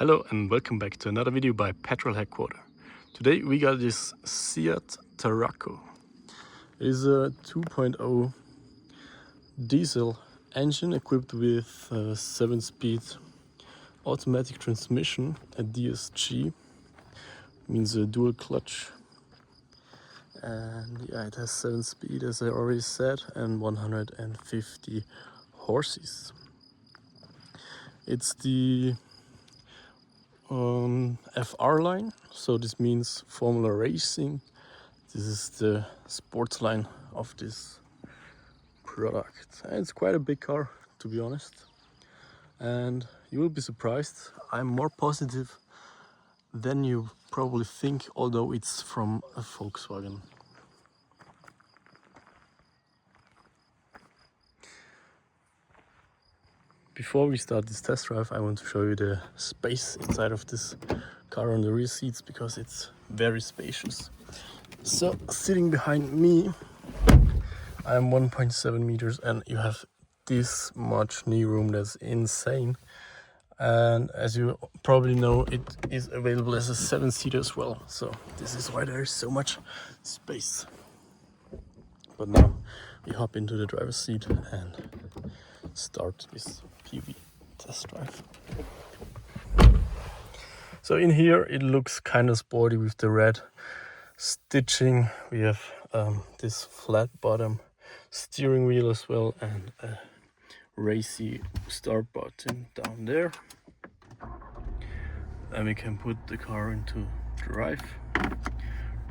Hello and welcome back to another video by Petrol Headquarter. Today we got this Seat Tarraco. It is a 2.0 diesel engine equipped with a 7-speed automatic transmission, a DSG, means a dual clutch. And yeah, it has 7 speed as I already said and 150 horses. It's the FR line, so this means Formula Racing. This is the sports line of this product, and it's quite a big car, to be honest. And you will be surprised, I'm more positive than you probably think, although it's from a Volkswagen. Before we start this test drive, I want to show you the space inside of this car on the rear seats, because it's very spacious. So sitting behind me, I'm 1.7 meters and you have this much knee room. That's insane. And as you probably know, it is available as a 7-seater as well. So this is why there is so much space. But now we hop into the driver's seat and start this POV test drive. So in here it looks kind of sporty with the red stitching. We have this flat bottom steering wheel as well, and a racy start button down there. And we can put the car into drive,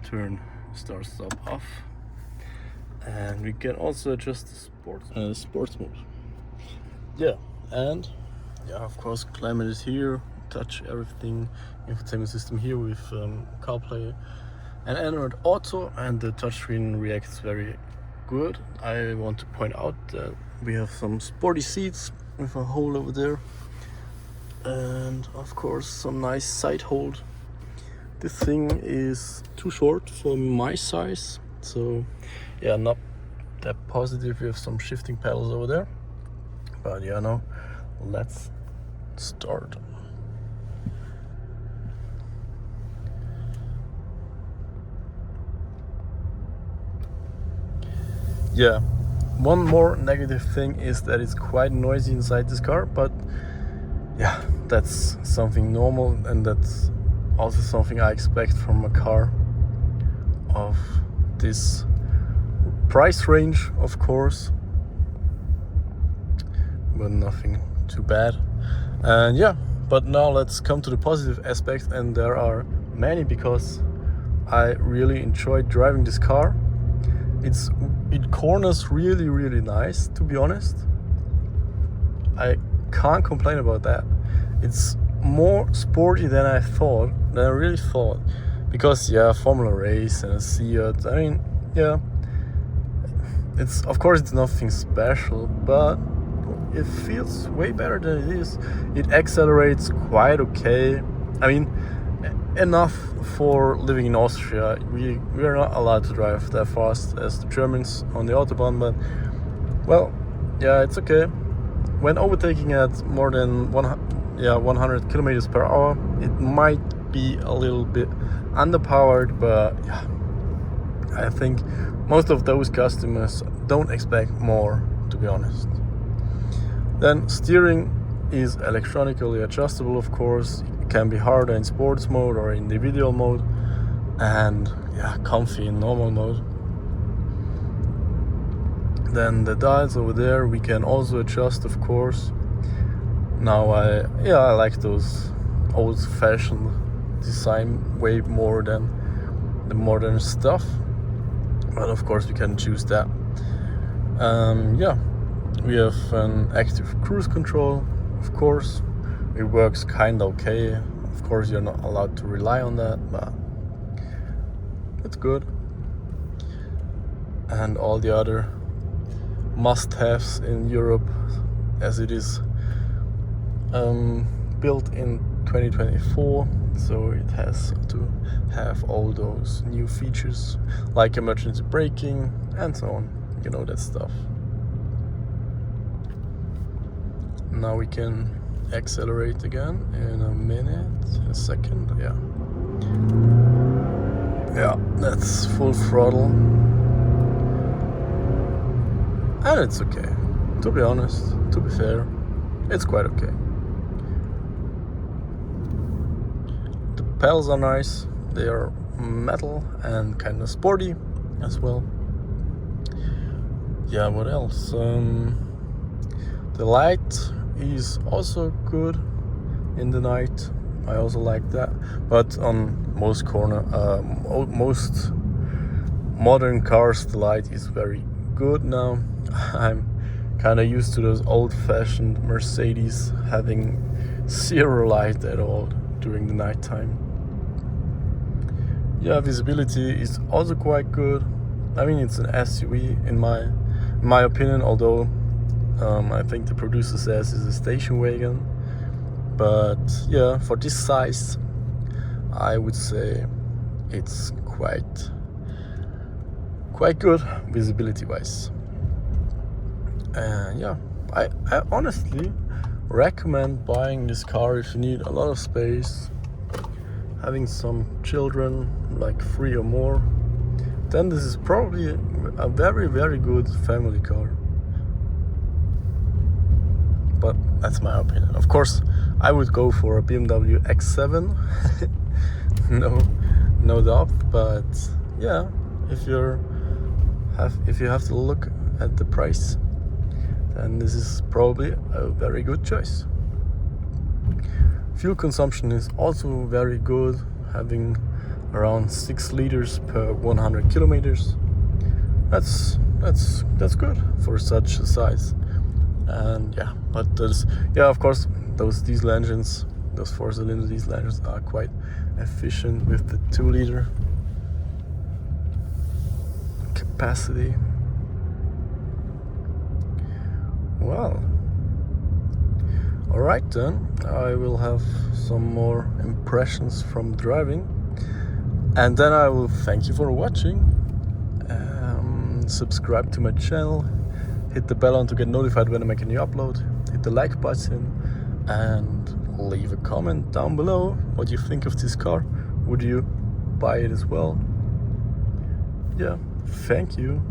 turn start stop off, and we can also adjust the sports mode. Yeah, and yeah, of course, climate is here, touch everything, infotainment system here with CarPlay and Android Auto, and the touchscreen reacts very good. I want to point out that we have some sporty seats with a hole over there, and of course some nice side hold. This thing is too short for my size, so yeah, not that positive. We have some shifting pedals over there. But yeah, no, let's start. Yeah, one more negative thing is that it's quite noisy inside this car, but yeah, that's something normal, and that's also something I expect from a car of this price range, of course. But nothing too bad. And yeah, but now let's come to the positive aspects, and there are many, because I really enjoyed driving this car. It corners really nice, to be honest. I can't complain about that. It's more sporty than I really thought, because yeah, Formula Race and a Seat, I mean, yeah, it's of course it's nothing special, but it feels way better than it is. It accelerates quite okay. I mean, enough for living in Austria. We are not allowed to drive that fast as the Germans on the Autobahn, but well, yeah, it's okay. When overtaking at more than 100 kilometers per hour, it might be a little bit underpowered, but yeah, I think most of those customers don't expect more, to be honest. Then steering is electronically adjustable, of course. It can be harder in sports mode or individual mode, and yeah, comfy in normal mode. Then the dials over there we can also adjust, of course. Now I like those old-fashioned design way more than the modern stuff, but of course we can choose that. Yeah. We have an active cruise control, of course. It works kinda okay. Of course, you're not allowed to rely on that, but it's good. And all the other must-haves in Europe, as it is built in 2024, so it has to have all those new features like emergency braking and so on. You know that stuff. Now we can accelerate again in a minute, a second. Yeah, that's full throttle, and it's okay. To be honest, to be fair, it's quite okay. The pedals are nice. They are metal and kind of sporty as well. Yeah, what else? The light is also good in the night. I also like that. But on most most modern cars, the light is very good now. I'm kind of used to those old-fashioned Mercedes having zero light at all during the nighttime. Yeah, visibility is also quite good. I mean, it's an SUV in my opinion, although I think the producer says it's a station wagon. But yeah, for this size, I would say it's quite good visibility-wise. And yeah, I honestly recommend buying this car if you need a lot of space, having some children, like 3 or more. Then this is probably a very, very good family car. But that's my opinion. Of course, I would go for a BMW X7, no doubt. But yeah, if you have to look at the price, then this is probably a very good choice. Fuel consumption is also very good, having around 6 liters per 100 kilometers. That's good for such a size. And yeah, but of course, those diesel engines, those 4-cylinder diesel engines are quite efficient with the 2-liter capacity. Well, alright then, I will have some more impressions from driving, and then I will thank you for watching. Subscribe to my channel, hit the bell on to get notified when I make a new upload, hit the like button, and leave a comment down below what you think of this car. Would you buy it as well? Yeah, thank you.